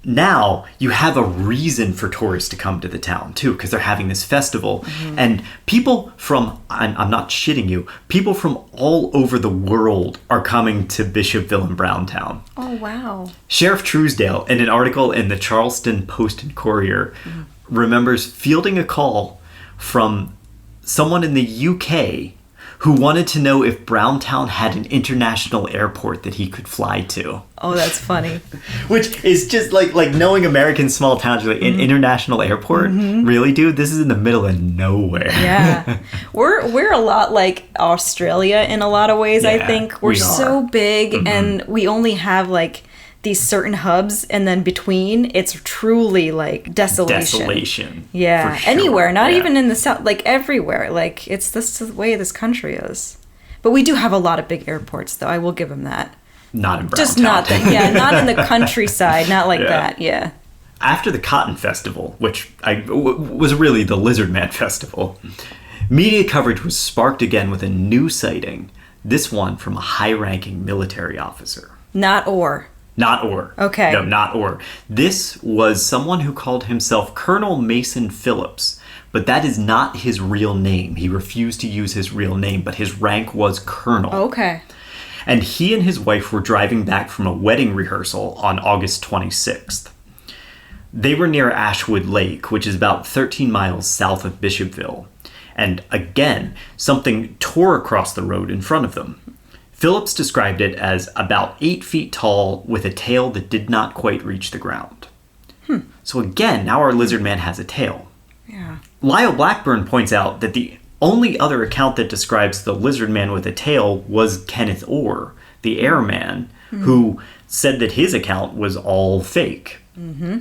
now you have a reason for tourists to come to the town too, because they're having this festival. And people from, I'm not shitting you, people from all over the world are coming to Bishopville and Browntown. Oh, wow. Sheriff Truesdale, in an article in the Charleston Post and Courier, remembers fielding a call from someone in the UK who wanted to know if Browntown had an international airport that he could fly to. Oh, that's funny. Which is just like knowing American small towns, like an international airport. Really, dude? This is in the middle of nowhere. Yeah. We're a lot like Australia in a lot of ways, I think. We're so big and we only have like these certain hubs, and then between it's truly like desolation. Yeah, for sure. Anywhere, not even in the south, like everywhere. Like it's the way this country is. But we do have a lot of big airports, though. I will give them that. Not in Browntown. Just not not in the countryside, not like that. Yeah. After the Cotton Festival, which was really the Lizardman Festival, media coverage was sparked again with a new sighting. This one from a high-ranking military officer. Not Orr. Okay. No, not Orr. This was someone who called himself Colonel Mason Phillips, but that is not his real name. He refused to use his real name, but his rank was colonel. Okay. And he and his wife were driving back from a wedding rehearsal on August 26th. They were near Ashwood Lake, which is about 13 miles south of Bishopville. And again, something tore across the road in front of them. Phillips described it as about 8 feet tall with a tail that did not quite reach the ground. So again, now our lizard man has a tail. Yeah. Lyle Blackburn points out that the only other account that describes the lizard man with a tail was Kenneth Orr, the airman, who said that his account was all fake.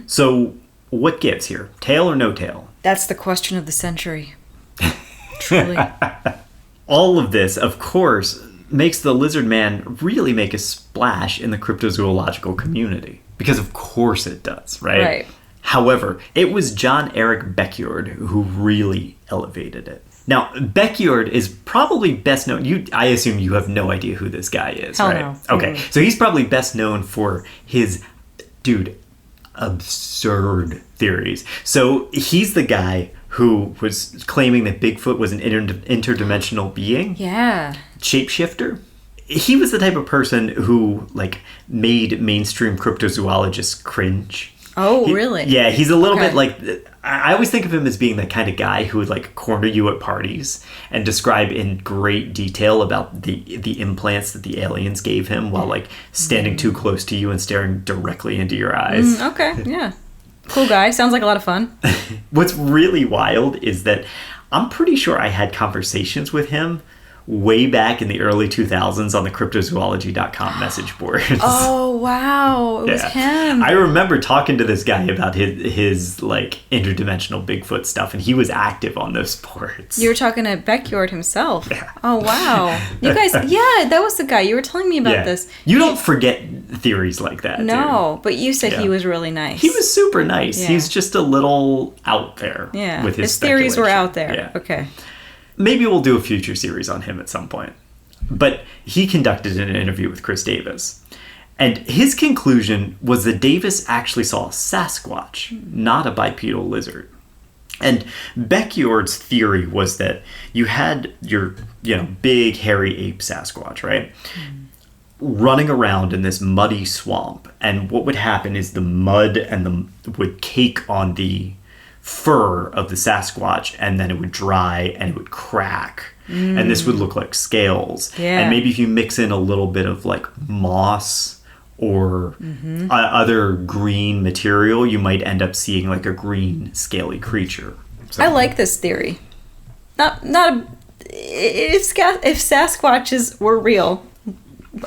So what gives here? Tail or no tail? That's the question of the century. Truly. All of this, of course, makes the lizard man really make a splash in the cryptozoological community. Because of course it does, right? Right. However, it was John Eric Beckyard who really elevated it. Now, Beckyard is probably best known... I assume you have no idea who this guy is, Hell right? no. Okay, so he's probably best known for his, absurd theories. So he's the guy who was claiming that Bigfoot was an interdimensional being. Yeah. Shapeshifter. He was the type of person who, made mainstream cryptozoologists cringe. Oh, really? Yeah, he's a little Okay. bit like... I always think of him as being the kind of guy who would, corner you at parties and describe in great detail about the implants that the aliens gave him while, standing too close to you and staring directly into your eyes. Okay, yeah. Cool guy. Sounds like a lot of fun. What's really wild is that I'm pretty sure I had conversations with him way back in the early 2000s on the cryptozoology.com message boards. Oh, wow. It was him. I remember talking to this guy about his interdimensional Bigfoot stuff, and he was active on those boards. You were talking to Beckyard himself. Yeah. Oh, wow. You guys, yeah, that was the guy. You were telling me about this. You don't forget theories like that, No, dude. but you said Yeah. he was really nice. He was super nice. Yeah. He's just a little out there Yeah. with his theories were speculation. out there. Yeah. Okay. Maybe we'll do a future series on him at some point. But he conducted an interview with Chris Davis. And his conclusion was that Davis actually saw a Sasquatch, not a bipedal lizard. And Beckyard's theory was that you had your, big hairy ape Sasquatch, right? Running around in this muddy swamp. And what would happen is the mud would cake on the fur of the Sasquatch, and then it would dry and it would crack. And this would look like scales. Yeah. And maybe if you mix in a little bit of moss or other green material, you might end up seeing a green scaly creature. So, I like this theory. If Sasquatches were real,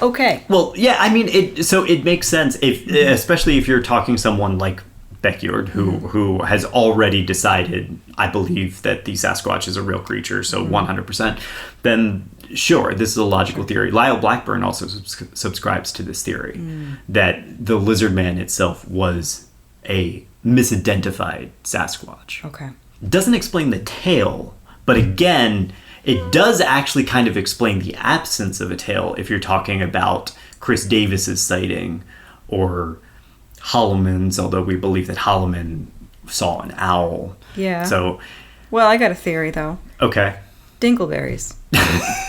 okay. well, yeah, I mean, it makes sense especially if you're talking someone like Beckyard, who has already decided, I believe, that the Sasquatch is a real creature, so 100%, then sure, this is a logical theory. Lyle Blackburn also subscribes to this theory, that the lizard man itself was a misidentified Sasquatch. Okay. Doesn't explain the tail, but again, it does actually kind of explain the absence of a tail if you're talking about Chris Davis's sighting or Holloman's, although we believe that Holloman saw an owl. Yeah. So, Well, I got a theory, though. okay. Dingleberries. Just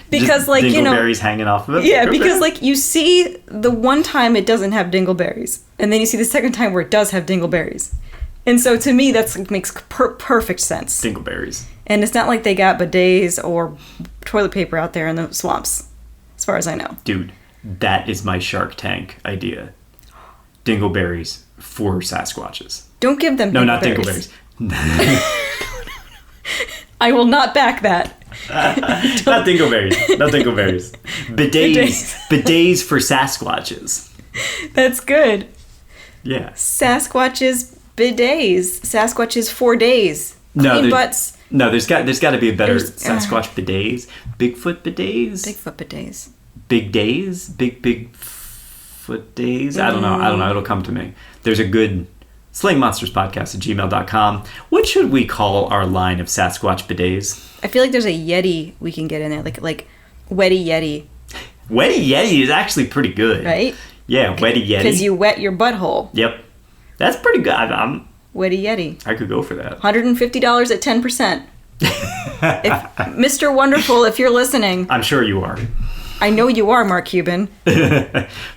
Because, dingleberries hanging off of it? Yeah, Okay. because, you see the one time it doesn't have dingleberries, and then you see the second time where it does have dingleberries. And so, to me, that makes perfect sense. Dingleberries. And it's not like they got bidets or toilet paper out there in the swamps, as far as I know. Dude, that is my Shark Tank idea. Dingleberries for Sasquatches. Don't give them No, not dingleberries. dingleberries. I will not back that. Not dingleberries. Not dingleberries. Bidets. Bidets for Sasquatches. That's good. Yeah. Sasquatches bidets. Sasquatches 4 days. Clean butts. No, there's got to be a better There's- Sasquatch bidets. Bigfoot bidets? Bigfoot bidets. Big days? Big foot days? I don't know. It'll come to me. There's a good slayingmonsterspodcast@gmail.com. What should we call our line of Sasquatch bidets? I feel like there's a Yeti we can get in there, like Wetty Yeti, Wetty Yeti is actually pretty good. right? Yeah, Wetty Yeti. Because you wet your butthole. Yep. That's pretty good. I Wetty Yeti. could go for that. $150 at 10%. Mr. Wonderful, if you're listening, I'm sure you are. I know you are, Mark Cuban.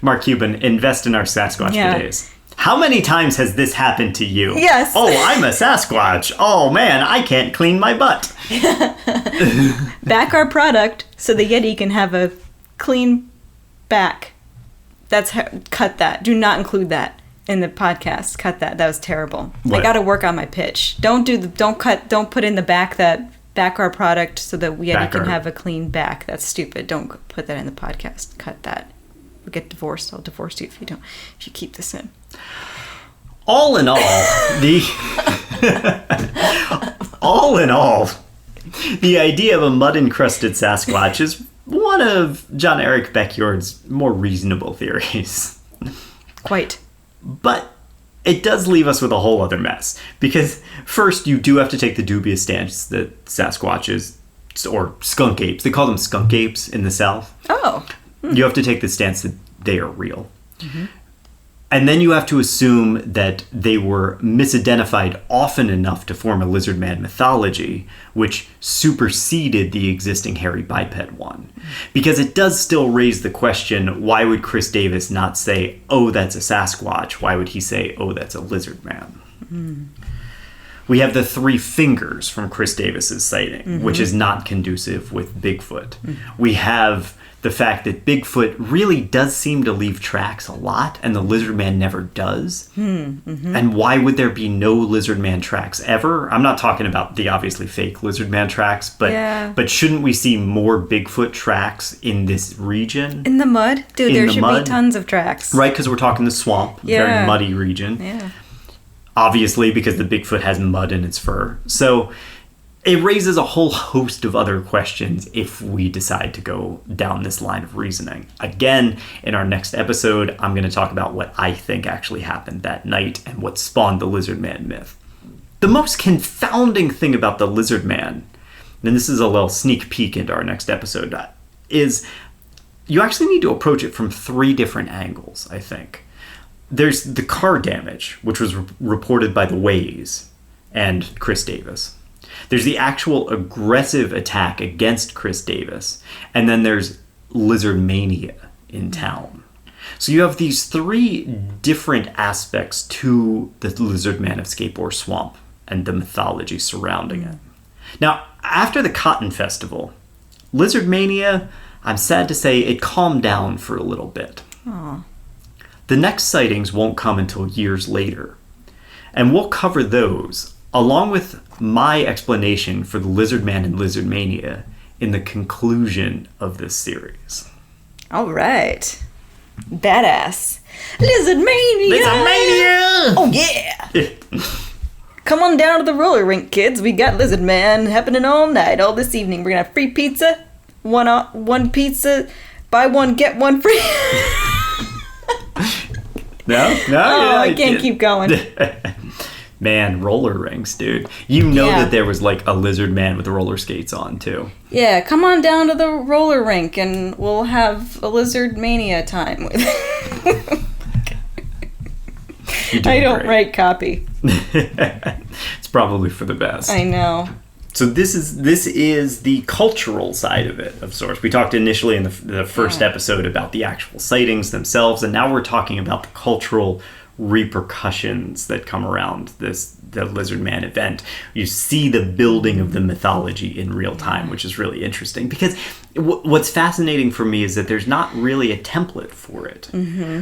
Mark Cuban, invest in our Sasquatch bidets. How many times has this happened to you? Yes. Oh, I'm a Sasquatch. Oh, man, I can't clean my butt. Back our product so the Yeti can have a clean back. Cut that. Do not include that in the podcast. Cut that. That was terrible. What? I got to work on my pitch. Don't put in the back our product so that Yeti can have a clean back. That's stupid. Don't put that in the podcast. Cut that. We'll get divorced. I'll divorce you if you keep this in. All in all, the idea of a mud-encrusted Sasquatch is one of John Eric Beckjord's more reasonable theories. Quite. But it does leave us with a whole other mess. Because first, you do have to take the dubious stance that Sasquatches, or skunk apes, they call them skunk apes in the South. Oh. You have to take the stance that they are real. Mm-hmm. And then you have to assume that they were misidentified often enough to form a Lizardman mythology, which superseded the existing hairy biped one. Because it does still raise the question, why would Chris Davis not say, oh, that's a Sasquatch? Why would he say, oh, that's a Lizardman? Mm. We have the 3 fingers from Chris Davis's sighting, which is not conducive with Bigfoot. We have the fact that Bigfoot really does seem to leave tracks a lot, and the Lizardman never does. And why would there be no Lizardman tracks ever? I'm not talking about the obviously fake Lizardman tracks, but shouldn't we see more Bigfoot tracks in this region? In the mud? Dude, there should be tons of tracks. Right, because we're talking the swamp, very muddy region. Yeah. Obviously, because the Bigfoot has mud in its fur. So it raises a whole host of other questions if we decide to go down this line of reasoning. Again, in our next episode, I'm going to talk about what I think actually happened that night and what spawned the Lizardman myth. The most confounding thing about the Lizardman, and this is a little sneak peek into our next episode, is you actually need to approach it from 3 different angles, I think. There's the car damage, which was reported by the Ways and Chris Davis. There's the actual aggressive attack against Chris Davis. And then there's Lizardmania in town. So you have these 3 different aspects to the Lizardman of Scape or Swamp and the mythology surrounding it. Now, after the Cotton Festival, Lizardmania, I'm sad to say, it calmed down for a little bit. Aww. The next sightings won't come until years later. And we'll cover those, along with my explanation for the Lizardman and Lizardmania, in the conclusion of this series. All right. Badass. Lizardmania! Lizardmania! Oh, yeah! Come on down to the roller rink, kids. We got Lizardman happening all night, all this evening. We're going to have free pizza. One pizza. Buy one, get one free. No, yeah, I can't keep going. Man, roller rinks, dude. You know that there was like a Lizardman with roller skates on, too. Yeah, come on down to the roller rink and we'll have a Lizardmania time. I don't write copy. It's probably for the best. I know. So this is the cultural side of it, of sorts. We talked initially in the first episode about the actual sightings themselves, and now we're talking about the cultural repercussions that come around the Lizardman event. You see the building of the mythology in real time, which is really interesting. Because what's fascinating for me is that there's not really a template for it,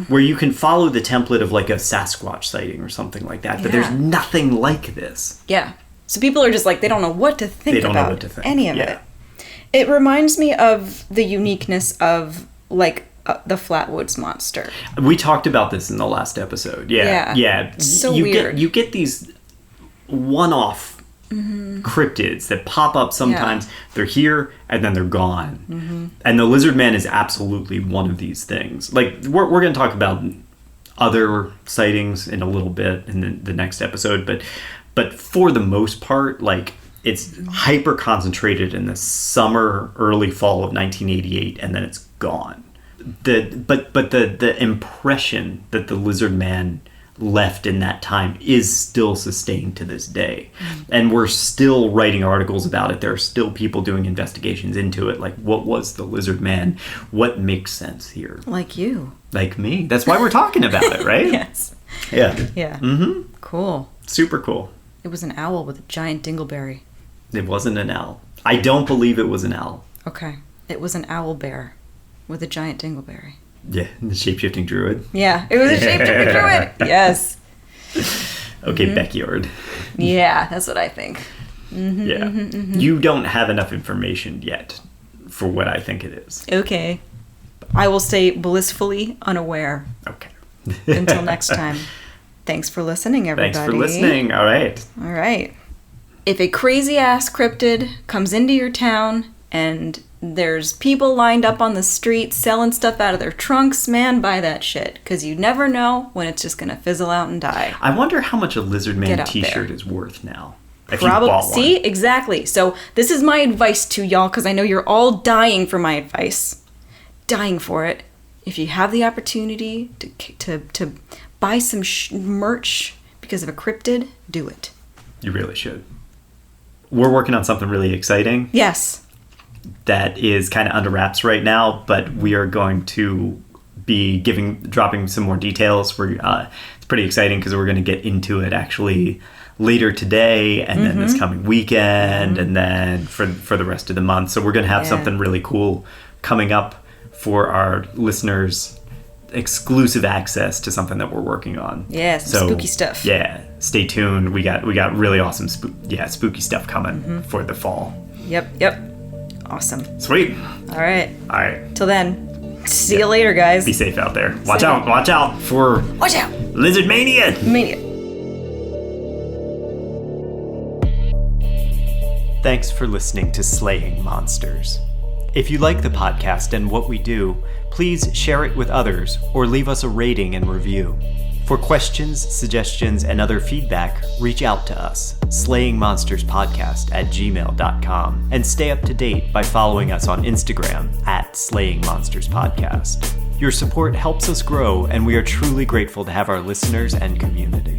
where you can follow the template of like a Sasquatch sighting or something like that, but there's nothing like this. Yeah. So people are just like, they don't know what to think about any of it. It reminds me of the uniqueness of, like, the Flatwoods Monster. We talked about this in the last episode. Yeah. So weird. You get these one-off cryptids that pop up sometimes. They're here, and then they're gone. And the Lizardman is absolutely one of these things. Like, we're going to talk about other sightings in a little bit in the next episode, but for the most part, like, it's hyper concentrated in the summer, early fall of 1988, and then it's gone. But the impression that the Lizardman left in that time is still sustained to this day. And we're still writing articles about it. There are still people doing investigations into it. Like, what was the Lizardman? What makes sense here? Like you. Like me. That's why we're talking about it, right? Yes. Yeah. Yeah. Mm-hmm. Cool. Super cool. It was an owl with a giant dingleberry. It wasn't an owl. I don't believe it was an owl. Okay. It was an owl bear with a giant dingleberry. Yeah, the shape-shifting druid. Yeah, it was a shape-shifting druid. Yes. Okay, Beckyard. Yeah, that's what I think. Yeah. You don't have enough information yet for what I think it is. Okay. I will stay blissfully unaware. Okay. Until next time. Thanks for listening, everybody. Thanks for listening. All right. All right. If a crazy-ass cryptid comes into your town and there's people lined up on the street selling stuff out of their trunks, man, buy that shit. Because you never know when it's just going to fizzle out and die. I wonder how much a Get Lizardman out t-shirt there. is worth now. If Probably. you bought one. See? Exactly. So this is my advice to y'all, because I know you're all dying for my advice. Dying for it. If you have the opportunity to buy some merch because of a cryptid, do it. You really should. We're working on something really exciting. Yes. That is kind of under wraps right now, but we are going to be dropping some more details. It's pretty exciting because we're going to get into it actually later today, and then this coming weekend, and then for the rest of the month. So we're going to have something really cool coming up for our listeners, exclusive access to something that we're working on. Yeah, some spooky stuff. Yeah, stay tuned. We got really awesome spooky stuff coming for the fall. Yep. Awesome. Sweet. All right. Till then, see you later, guys. Be safe out there. Watch out for Lizardmania. Mania. Thanks for listening to Slaying Monsters. If you like the podcast and what we do, please share it with others or leave us a rating and review. For questions, suggestions, and other feedback, reach out to us, slayingmonsterspodcast@gmail.com, and stay up to date by following us on Instagram @slayingmonsterspodcast. Your support helps us grow, and we are truly grateful to have our listeners and community.